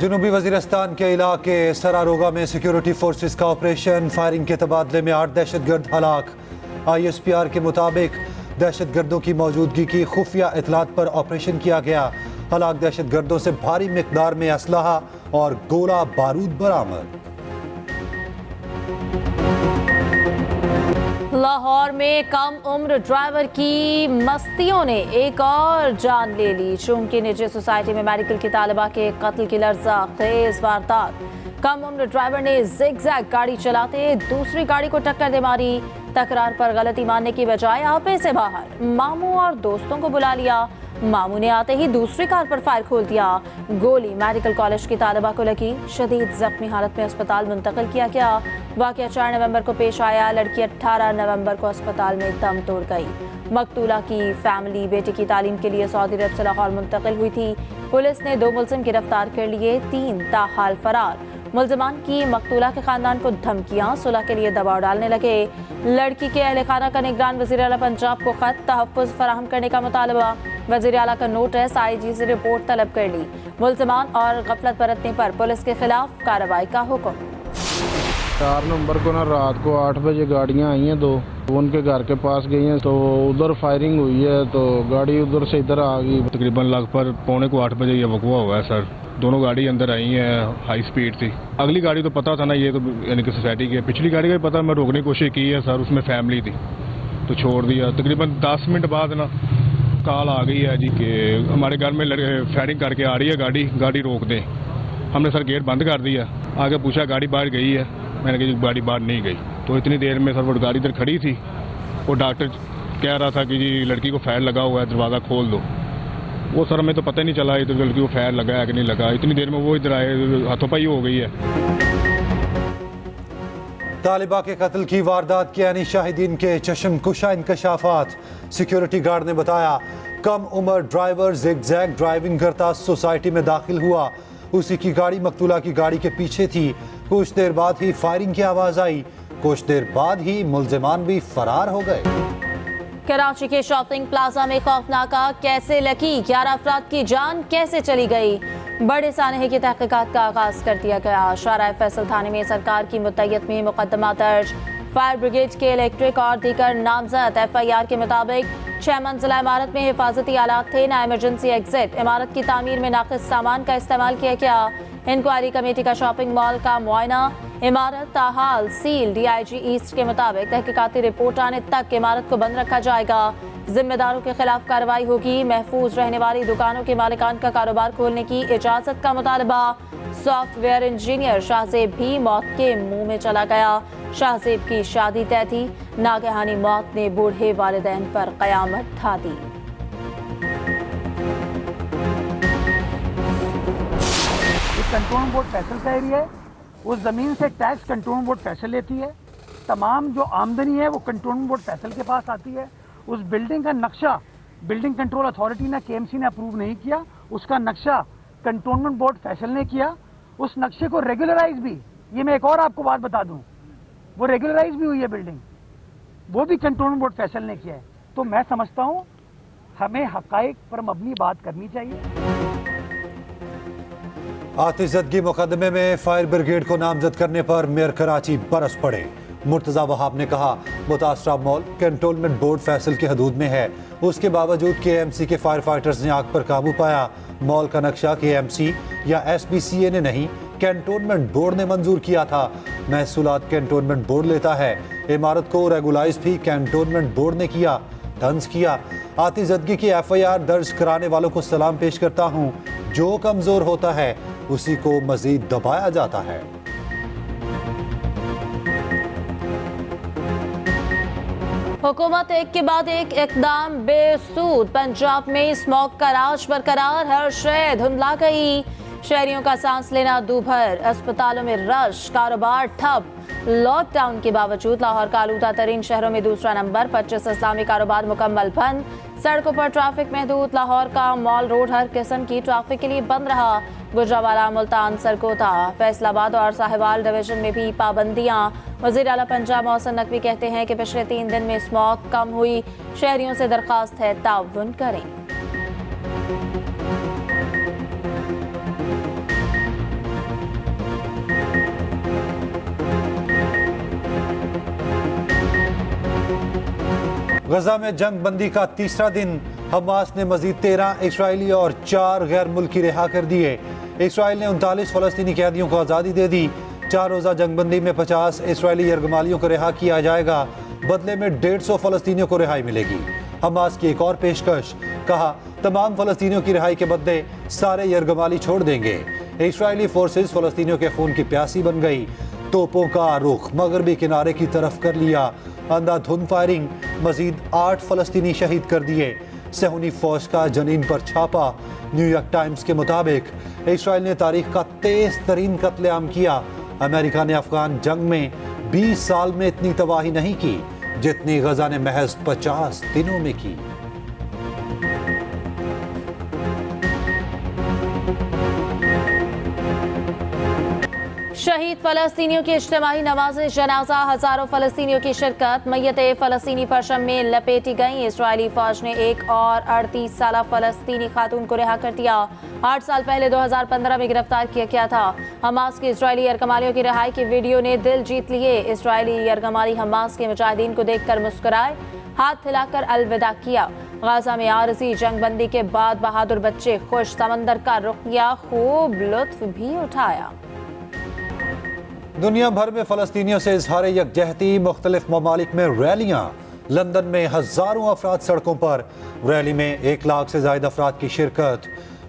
जनूबी वजीरिस्तान के इलाके सरारोगा में सिक्योरिटी फोर्सेस का ऑपरेशन, फायरिंग के तबादले में 8 दहशतगर्द हलाक। ISPR के मुताबिक दहशतगर्दों की मौजूदगी की खुफिया इतलात पर ऑपरेशन किया गया। हलाक दहशतगर्दों से भारी मिकदार में असलहा और गोला बारूद बरामद। लाहौर में कम उम्र ड्राइवर की मस्तियों ने एक और जान ले ली। चूंकि निजी सोसाइटी में मेडिकल की तालिबा के कत्ल की लर्ज़ाखेज वारदात। कम उम्र ड्राइवर ने जिगजैग गाड़ी चलाते दूसरी गाड़ी को टक्कर दे मारी। तकरार पर गलती मानने की बजाय आपे से बाहर मामू और दोस्तों को बुला लिया। मामू ने आते ही दूसरी कार पर फायर खोल दिया। गोली मेडिकल कॉलेज की तालिबा को लगी। शदीद जख्मी हालत में अस्पताल मुंतकिल किया गया। वाकया 4 नवंबर को पेश आया। लड़की 18 नवंबर को अस्पताल में दम तोड़ गई। मकतूला की फैमिली बेटी की तालीम के लिए सऊदी अरब से लाहौर मुंतकिल हुई थी। पुलिस ने 2 मुलजिम गिरफ्तार कर लिए, 3 ताहाल फरार। मुलजमान की मकतूला के खानदान को धमकियां, सुलह के लिए दबाव डालने लगे। लड़की के अहले खाना का निगरान वज़ीर आला पंजाब को खत तहफ़्फ़ुज़ फराहम करने का मुतालबा। वज़ीर आला का नोटिस, IG से रिपोर्ट तलब कर ली। मुलजमान और गफलत बरतने पर पुलिस के खिलाफ कार्रवाई का हुक्म। 4 नवंबर को ना रात को 8 बजे गाड़ियाँ आई हैं 2, उनके घर के पास गई हैं तो उधर फायरिंग हुई है तो गाड़ी उधर से इधर आ गई। तकरीबन लगभग 7:45 बजे ये वक़्वा हुआ है सर। दोनों गाड़ी अंदर आई हैं, हाई स्पीड थी। अगली गाड़ी तो पता था ना ये तो यानी कि सोसाइटी की। पिछली गाड़ी का भी पता, मैं रोकने की कोशिश की है सर, उसमें फैमिली थी तो छोड़ दिया। तकरीबन 10 मिनट बाद ना कॉल आ गई है जी कि हमारे घर में फायरिंग करके आ रही है गाड़ी रोक दें। हमने सर गेट बंद कर दिया। आगे पूछा गाड़ी बाहर गई है, मैंने कहा जी गाड़ी बाहर नहीं गई। तो इतनी देर में सर वो गाड़ी इधर खड़ी थी। वो डॉक्टर कह रहा था कि जी लड़की को फायर लगा हुआ है, दरवाज़ा खोल दो। वो सर हमें तो पता ही नहीं चला इधर लड़की को फायर लगा है कि नहीं लगा। इतनी देर में वो इधर आए, हाथोपाई हो गई है। तालिबा के कत्ल की वारदात के यानी शाहिदीन के चश्मकुशा इंकशाफात। सिक्योरिटी गार्ड ने बताया कम उम्र ड्राइवर जिगजैग ड्राइविंग करता सोसाइटी में दाखिल हुआ। उसी की गाड़ी मकतूला की गाड़ी के पीछे थी। कुछ देर बाद ही फायरिंग की आवाज आई। कुछ देर बाद ही मुलजिमान भी फरार हो गए। कराची के शॉपिंग प्लाजा में खौफनाका कैसे लगी, 11 अफराद की जान कैसे चली गई। बड़े सानहे की तहकीकात का आगाज कर दिया गया। शाहराह फैसल थाने में सरकार की मुतय्यद में मुकदमा दर्ज। फायर ब्रिगेड के इलेक्ट्रिक और दीगर नामजद FIR के मुताबिक 6 मंजिला इमारत में हिफाजती आलात थे, ना इमरजेंसी एग्जिट। इमारत की तामीर में नाक़िस सामान का इस्तेमाल किया गया। इंक्वायरी कमेटी का शॉपिंग मॉल का मुआयना। इमारत ताहाल सील। DIG ईस्ट के मुताबिक तहकीकाती रिपोर्ट आने तक इमारत को बंद रखा जाएगा। जिम्मेदारों के खिलाफ कार्रवाई होगी। महफूज रहने वाली दुकानों के मालिकान का कारोबार खोलने की इजाजत का मुतालबा। सॉफ्टवेयर इंजीनियर शाहजेब भी मौत के मुंह में चला गया। शाहजेब की शादी तय थी। नागहानी मौत ने बूढ़े वालिदैन पर कयामत ढा दी। कंट्रोल बोर्ड फैसल का एरिया है। उस ज़मीन से टैक्स कंट्रोल बोर्ड फैसल लेती है। तमाम जो आमदनी है वो कंट्रोल बोर्ड फैसल के पास आती है। उस बिल्डिंग का नक्शा बिल्डिंग कंट्रोल अथॉरिटी ने KMC ने अप्रूव नहीं किया। उसका नक्शा कंटोनमेंट बोर्ड फैसल ने किया। उस नक्शे को रेगुलराइज भी, ये मैं एक और आपको बात बता दूं, वो रेगुलराइज भी हुई है बिल्डिंग, वो भी कंटोनमेंट बोर्ड फैसल ने किया है। तो मैं समझता हूँ हमें हकाइक पर मबनी बात करनी चाहिए। आतिशज़दगी मुकदमे में फायर ब्रिगेड को नामजद करने पर मेयर कराची बरस पड़े। मुर्तज़ा वहाब ने कहा मुतासरा मॉल कंटोनमेंट बोर्ड फैसल की हदूद में है। उसके बावजूद KMC के फायर फाइटर्स ने आग पर काबू पाया। मॉल का नक्शा KMC या SPCA ने नहीं, कंटोनमेंट बोर्ड ने मंजूर किया था। महसूलात कंटोनमेंट बोर्ड लेता है। इमारत को रेगुलाइज भी कंटोनमेंट बोर्ड ने किया। तंज किया। आतिशज़दगी की FIR दर्ज कराने वालों को सलाम पेश करता हूँ। जो कमजोर होता है उसी को मजीद दबाया जाता है। हुकूमत एक के बाद एक इकदाम बेसूद। पंजाब में स्मॉग का राज बरकरार, हर शय धुंधला गई। शहरियों का सांस लेना दूभर। अस्पतालों में रश, कारोबार ठप। लॉकडाउन के बावजूद लाहौर का आलूदा तरीन शहरों में दूसरा नंबर। 25 इस्लामी कारोबार मुकम्मल बंद। सड़कों पर ट्रैफिक महदूद। लाहौर का मॉल रोड हर किस्म की ट्रैफिक के लिए बंद रहा। गुजरावाला, मुल्तान, सरकोता, फैसलाबाद और साहिवाल डिवीजन में भी पाबंदियां। वज़ीर आला पंजाब मोहसिन नकवी कहते हैं कि पिछले 3 दिन में स्मॉग कम हुई। शहरियों से दरख्वास्त है ताउन करें। गजा में जंग बंदी का तीसरा दिन, हमास ने मजीद 13 इसराइली और 4 गैर मुल्की रिहा कर दिए। इसराइल ने 39 फलस्तीनी कैदियों को आज़ादी दे दी। 4 रोज़ा जंग बंदी में 50 इसराइली यरगमालियों को रिहा किया जाएगा। बदले में 150 फलस्तीनियों को रिहाई मिलेगी। हमास की एक और पेशकश, कहा तमाम फलस्तीनियों की रिहाई के बदले सारे यरगमाली छोड़ देंगे। इसराइली फोर्सेस फलस्तीनियों के खून की प्यासी बन गई। तोपों का रुख मगरबी किनारे की तरफ कर लिया। अंधाधुंध फायरिंग, मजीद 8 फलस्तीनी शहीद कर दिए। सहूनी फौज का जनीन पर छापा। न्यूयॉर्क टाइम्स के मुताबिक इसराइल ने तारीख का तेज तरीन कत्लेआम किया। अमेरिका ने अफगान जंग में 20 साल में इतनी तबाही नहीं की जितनी गजा ने महज 50 दिनों में की। शहीद फलस्तीनियों की इज्तिमाई नमाज जनाजा, हजारों फलस्तीनियों की शिरकत। मैयतें फलस्तीनी परचम में लपेटी गईं। इजरायली फौज ने एक और 38 साल फलस्तीनी खातून को रिहा कर दिया। 8 साल पहले 2015 में गिरफ्तार किया गया था। हमास के इजरायली यरगमालियों की रिहाई के वीडियो ने दिल जीत लिए। इजरायली यरगमाली हमास के मुजाहिदीन को देखकर मुस्कुराए, हाथ हिलाकर अलविदा किया। गाजा में आरजी जंगबंदी के बाद बहादुर बच्चे खुश, समंदर का रुख किया, खूब लुत्फ भी उठाया। दुनिया भर में फलस्तीनियों से इजहार यकजहती, मुख्तलिफ ममालिक में रैलियां। लंदन में हजारों अफराद सड़कों पर, रैली में 1 लाख से ज्यादा अफराद की शिरकत।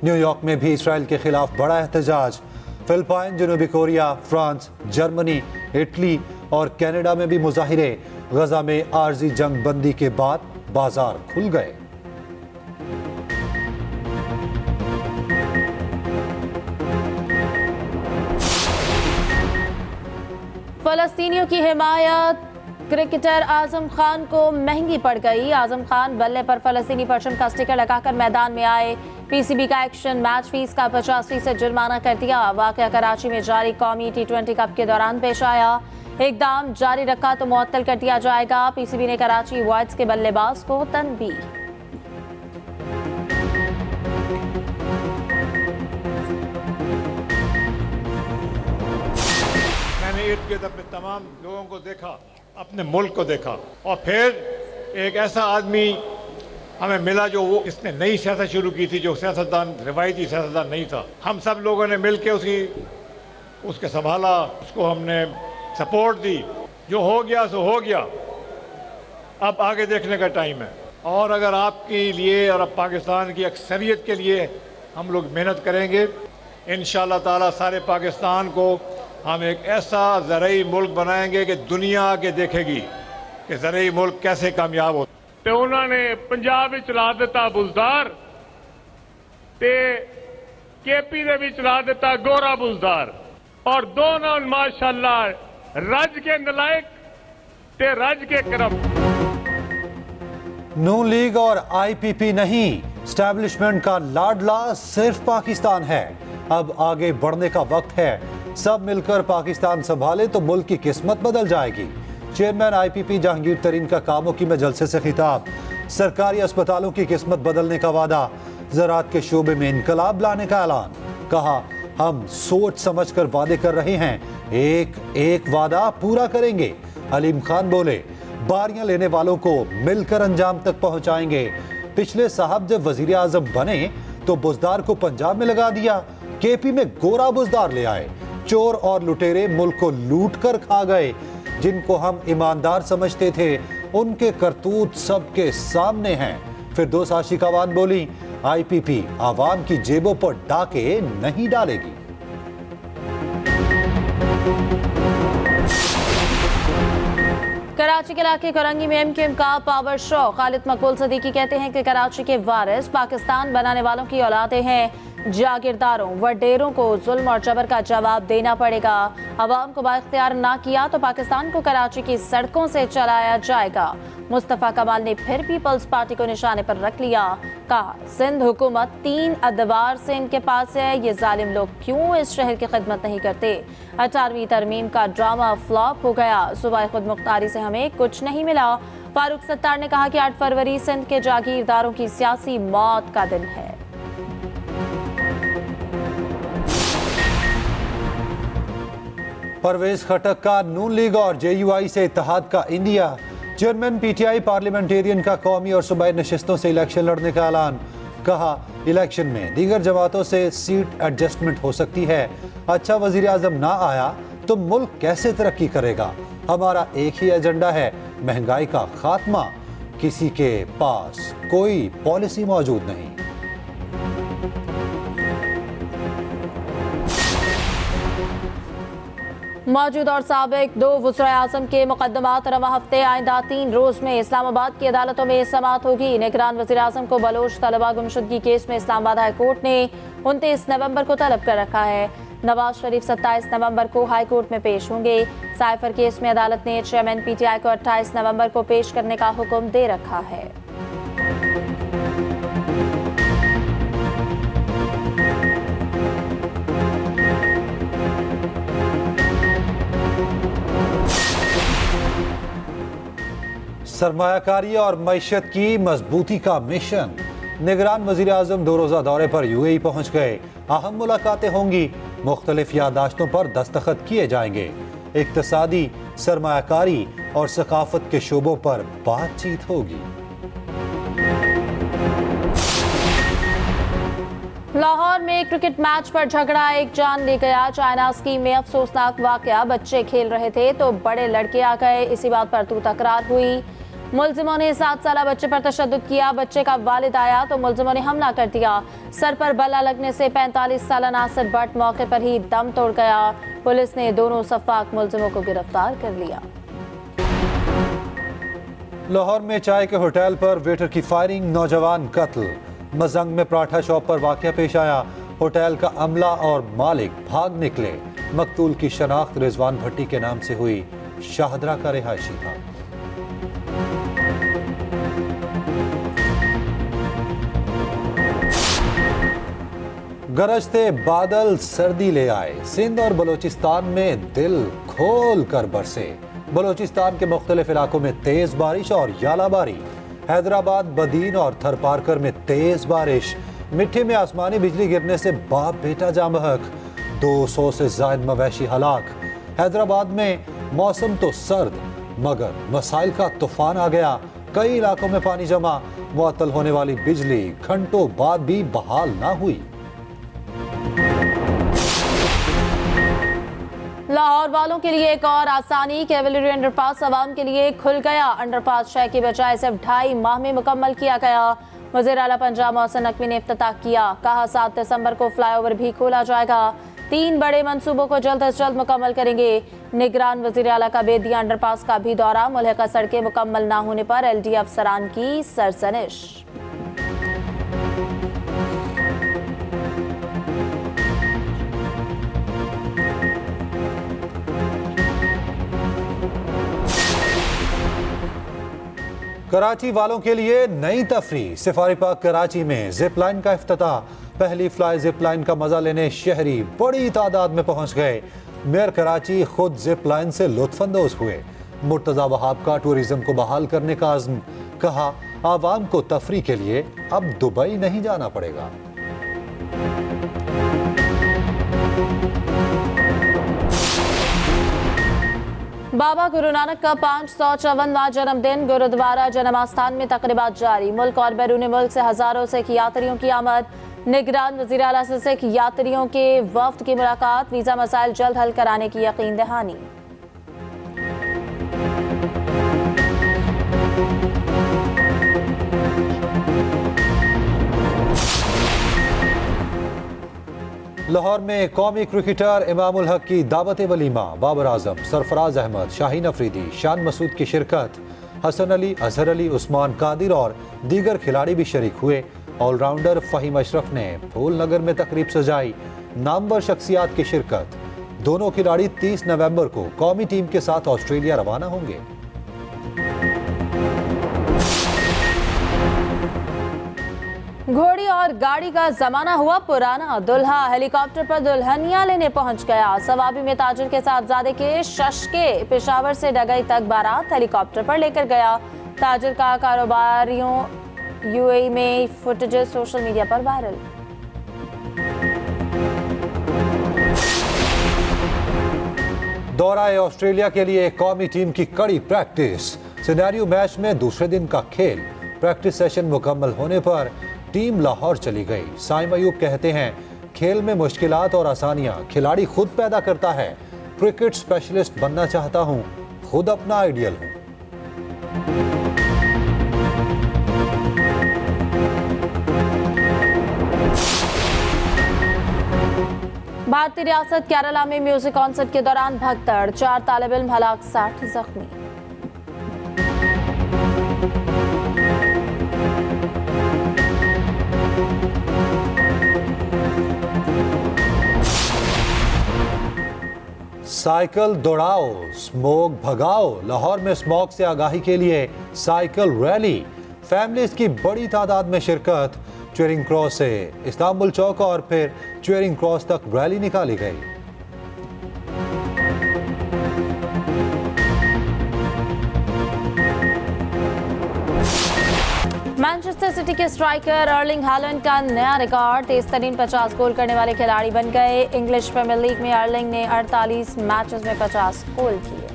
न्यूयॉर्क में भी इसराइल के खिलाफ बड़ा एहतजाज। फिलिपाइन, जनूबी कोरिया, फ्रांस, जर्मनी, इटली और कनाडा में भी मुजाहिरे। गजा में आरजी जंग बंदी के बाद बाजार खुल गए। फलस्तीनियों की हिमायत क्रिकेटर आजम खान को महंगी पड़ गई। आजम खान बल्ले पर फलस्तीनी परचम का स्टिकर लगाकर मैदान में आए। पीसीबी का एक्शन, मैच फीस का 50% जुर्माना कर दिया। वाकया कराची में जारी कौमी T20 कप के दौरान पेश आया। इकदाम जारी रखा तो मुअत्तल कर दिया जाएगा। पीसीबी ने कराची वॉइड्स के बल्लेबाज को तनबीह। मैंने इर्द गिर्द अपने तमाम लोगों को देखा, अपने मुल्क को देखा, और फिर एक ऐसा आदमी हमें मिला जो वो इसने नई सियासत शुरू की थी, जो सियासतदान रिवायती सियासतदान नहीं था। हम सब लोगों ने मिल के उसके संभाला, उसको हमने सपोर्ट दी। जो हो गया सो हो गया, अब आगे देखने का टाइम है। और अगर आपके लिए और अब पाकिस्तान की अक्सरियत के लिए हम लोग मेहनत करेंगे, इंशाअल्लाह ताला सारे पाकिस्तान को हम एक ऐसा ज़रई मुल्क बनाएंगे कि दुनिया आके देखेगी कि ज़रई मुल्क कैसे कामयाब होता। ਤੇ ਉਹਨਾਂ ਨੇ ਪੰਜਾਬ ਵਿੱਚ ਲਾ ਦਿੱਤਾ ਬੁਜ਼ਦਾਰ ਤੇ ਕੇਪੀ ਦੇ ਵਿੱਚ ਲਾ ਦਿੱਤਾ ਗੋਰਾ ਬੁਜ਼ਦਾਰ, ਔਰ ਦੋਨੋਂ ਮਾਸ਼ਾਅੱਲਾ ਰੱਜ ਕੇ ਨਲਾਇਕ ਤੇ ਰੱਜ ਕੇ ਕਰਮ। नून लीग और आईपीपी नहीं, स्टैब्लिशमेंट का लाडला सिर्फ पाकिस्तान है। अब आगे बढ़ने का वक्त है। सब मिलकर पाकिस्तान संभाले तो मुल्क की किस्मत बदल जाएगी। चेयरमैन आईपीपी जहांगीर तरीन का कामोकी में जलसे से खिताब। सरकारी अस्पतालों की किस्मत बदलने का वादा। ज़राअत के शोबे में इनकलाब लाने का ऐलान। कहा हम सोच समझ कर वादे कर रहे हैं, एक एक वादा पूरा करेंगे। हलीम खान बोले बारियां लेने वालों को मिलकर अंजाम तक पहुंचाएंगे। पिछले साहब जब वजीर आजम बने तो बुजदार को पंजाब में लगा दिया, केपी में गोरा बुजदार ले आए। चोर और लुटेरे मुल्क को लूट कर खा गए। जिनको हम ईमानदार समझते थे उनके करतूत सबके सामने हैं। फिरदौस आशिकावान बोली आईपीपी आवाम की जेबों पर डाके नहीं डालेगी। कराची के इलाके करंगी में एमक्यूएम का पावर शो। खालिद मकबूल सदीकी कहते हैं कि कराची के वारिस पाकिस्तान बनाने वालों की औलादें हैं। जागीरदारों वडेरों को जुल्म और जबर का जवाब देना पड़ेगा। अवाम को बाइख्तियार ना किया तो पाकिस्तान को कराची की सड़कों से चलाया जाएगा। मुस्तफ़ा कमाल ने फिर पीपल्स पार्टी को निशाने पर रख लिया। कहा सिंध हुकूमत 3 अदवार से इनके पास है, ये जालिम लोग क्यों इस शहर की खिदमत नहीं करते। 18वीं तरमीम का ड्रामा फ्लॉप हो गया। सूबाई खुद मुख्तारी से हमें कुछ नहीं मिला। फारूक सत्तार ने कहा कि 8 फरवरी सिंध के जागीरदारों की सियासी मौत का दिन है। परवेज खटक का नून लीग और जेयूआई से इत्तेहाद का इंडिया। चेयरमैन पीटीआई पार्लियामेंटेरियन का कौमी और सूबाई नशिस्तों से इलेक्शन लड़ने का ऐलान। कहा, इलेक्शन में दीगर जमातों से सीट एडजस्टमेंट हो सकती है। अच्छा वजीर आजम ना आया तो मुल्क कैसे तरक्की करेगा। हमारा एक ही एजेंडा है, महंगाई का खात्मा। किसी के पास कोई पॉलिसी मौजूद नहीं। मौजूद और साबिक 2 वज़ीर-ए-आज़म के मुकदमात रवा हफ्ते आइंदा 3 रोज में इस्लामाबाद की अदालतों में समाअत होगी। निगरान वज़ीर-ए-आज़म को बलोच तलबा गुमशुदगी केस में इस्लामाबाद हाई कोर्ट ने 29 नवंबर को तलब कर रखा है। नवाज शरीफ 27 नवंबर को हाई कोर्ट में पेश होंगे। साइफर केस में अदालत ने चेयरमैन पीटीआई को 28 नवंबर को पेश करने का हुक्म दे रखा है। सरमायाकारी और मईशत की मजबूती का मिशन। निगरान वजीर आजम 2 रोज़ा दौरे पर यूएई पहुंच गए। अहम मुलाकातें होंगी, मुख्तलिफ यादाश्तों पर दस्तखत किए जाएंगे। इक्तसादी, सरमायाकारी और सकाफत के शोबों पर बातचीत होगी। लाहौर में क्रिकेट मैच पर झगड़ा, एक जान ले गया। चाइना स्कीम में अफसोसनाक वाकया, बच्चे खेल रहे थे तो बड़े लड़के आ गए। इसी बात पर तू तकरार हुई। मुलजिमों ने 7 साला बच्चे पर तशद्दुद किया। बच्चे का वालिद आया तो मुलजिमों ने हमला कर दिया। सर पर बल्ला लगने से 45 साला नासिर भट्ट मौके पर ही दम तोड़ गया। पुलिस ने दोनों सफाक मुलजिमों को गिरफ्तार कर लिया। लाहौर में चाय के होटल पर वेटर की फायरिंग, नौजवान कत्ल। मजंग में पराठा शॉप पर वाकया पेश आया। होटल का अमला और मालिक भाग निकले। मकतूल की शनाख्त रिजवान भट्टी के नाम से हुई। शाहदरा का रिहायशी था। गरजते बादल सर्दी ले आए। सिंध और बलोचिस्तान में दिल खोल कर बरसे। बलोचिस्तान के मुख्तलिफ इलाकों में तेज बारिश और यालाबारी। हैदराबाद, बदीन और थरपारकर में तेज बारिश। मिट्टी में आसमानी बिजली गिरने से बाप बेटा जाँ बहक। 200 से ज्यादा मवेशी हलाक। हैदराबाद में मौसम तो सर्द मगर मसाइल का तूफान आ गया। कई इलाकों में पानी जमा। मुअत्तल होने वाली बिजली घंटों बाद भी बहाल ना हुई। लाहौर वालों के लिए एक और आसानी, कैवलरी अंडरपास अवाम के लिए खुल गया। अंडरपास शय की बजाय सिर्फ 2.5 माह में मुकम्मल किया गया। वज़ीर आला पंजाब मोहसिन नकवी ने इफ्तिताह किया। कहा, 7 दिसंबर को फ्लाईओवर भी खोला जाएगा। 3 बड़े मंसूबों को जल्द अज जल्द मुकम्मल करेंगे। निगरान वज़ीर आला का बेदिया अंडरपास का भी दौरा। मुल्हिका सड़कें मुकम्मल ना होने पर LD अफसरान की सरजनिश। कराची वालों के लिए नई तफरी। सफारी पार्क कराची में जिप लाइन का इफ्तिताह। पहली फ्लाई जिप लाइन का मजा लेने शहरी बड़ी तादाद में पहुंच गए। मेयर कराची खुद जिप लाइन से लुत्फानंदोज हुए। मुर्तजा वहाब का टूरिज्म को बहाल करने का अज़्म। कहा, आवाम को तफरी के लिए अब दुबई नहीं जाना पड़ेगा। बाबा गुरु नानक का 554वां जन्मदिन। गुरुद्वारा जन्मास्थान में तकरीबात जारी। मुल्क और बैरून मुल्क से हजारों सिख यात्रियों की आमद। निगरान वज़ीर आला से सिख यात्रियों के वफ्द की मुलाकात। वीजा मसाइल जल्द हल कराने की यकीन दहानी। लाहौर में कौमी क्रिकेटर इमामुल हक की दावत वलीमा। बाबर आजम, सरफराज अहमद, शाहीन अफरीदी, शान मसूद की शिरकत। हसन अली, अजहर अली, उस्मान कादिर और दीगर खिलाड़ी भी शरीक हुए। ऑलराउंडर फ़हीम अशरफ ने फूल नगर में तकरीब सजाई। नामवर शख्सियात की शिरकत। दोनों खिलाड़ी 30 नवंबर को कौमी टीम के साथ ऑस्ट्रेलिया रवाना होंगे। घोड़ी और गाड़ी का जमाना हुआ पुराना। दुल्हा हेलीकॉप्टर पर दुल्हनिया लेने पहुंच गया। सवाबी में ताजिर के साहबजादे के शश के पेशावर से डगई तक बारात हेलीकॉप्टर पर लेकर गया। ताजिर का कारोबारियों यूएई में फुटेजेस सोशल मीडिया पर वायरल। दौरा ऑस्ट्रेलिया के लिए कौमी टीम की कड़ी प्रैक्टिस। सिनेरियो मैच में दूसरे दिन का खेल प्रैक्टिस सेशन मुकम्मल होने पर टीम लाहौर चली गई। साइम अयूब कहते हैं, खेल में मुश्किलात और आसानियां खिलाड़ी खुद पैदा करता है। क्रिकेट स्पेशलिस्ट बनना चाहता हूं, खुद अपना आइडियल हूं। भारतीय रियासत केरला में म्यूजिक कॉन्सर्ट के दौरान भगदड़, 4 तालिब इल्म हलाक, 60 जख्मी। साइकिल दौड़ाओ, स्मोक भगाओ। लाहौर में स्मोक से आगाही के लिए साइकिल रैली, फैमिलीज की बड़ी तादाद में शिरकत। चेयरिंग क्रॉस से इस्तांबुल चौक और फिर चेयरिंग क्रॉस तक रैली निकाली गई। मैनचेस्टर सिटी के स्ट्राइकर अर्लिंग हालैंड का नया रिकॉर्ड, 23 50 गोल करने वाले खिलाड़ी बन गए। इंग्लिश प्रीमियर लीग में अर्लिंग ने 48 मैचेस में 50 गोल किए।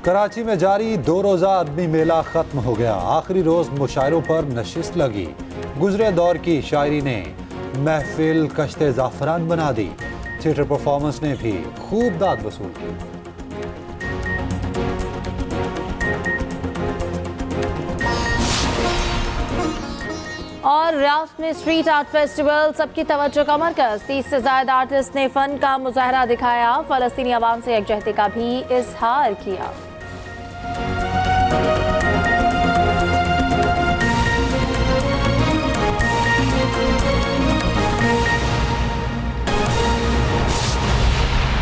कराची में जारी 2 रोजा अदबी मेला खत्म हो गया। आखिरी रोज मुशायरों पर नशिस्त लगी। गुजरे दौर की शायरी ने महफिल कश्ते ज़ाफ़रान बना दी। थिएटर परफॉर्मेंस ने भी खूब दाद वसूल की। और रियासत में स्ट्रीट आर्ट फेस्टिवल सबकी तवज्जो का मरकज। 30 से ज्यादा आर्टिस्ट ने फन का मुजाहरा दिखाया। फलस्तीनी आवाम से यकजहती का भी इजहार किया।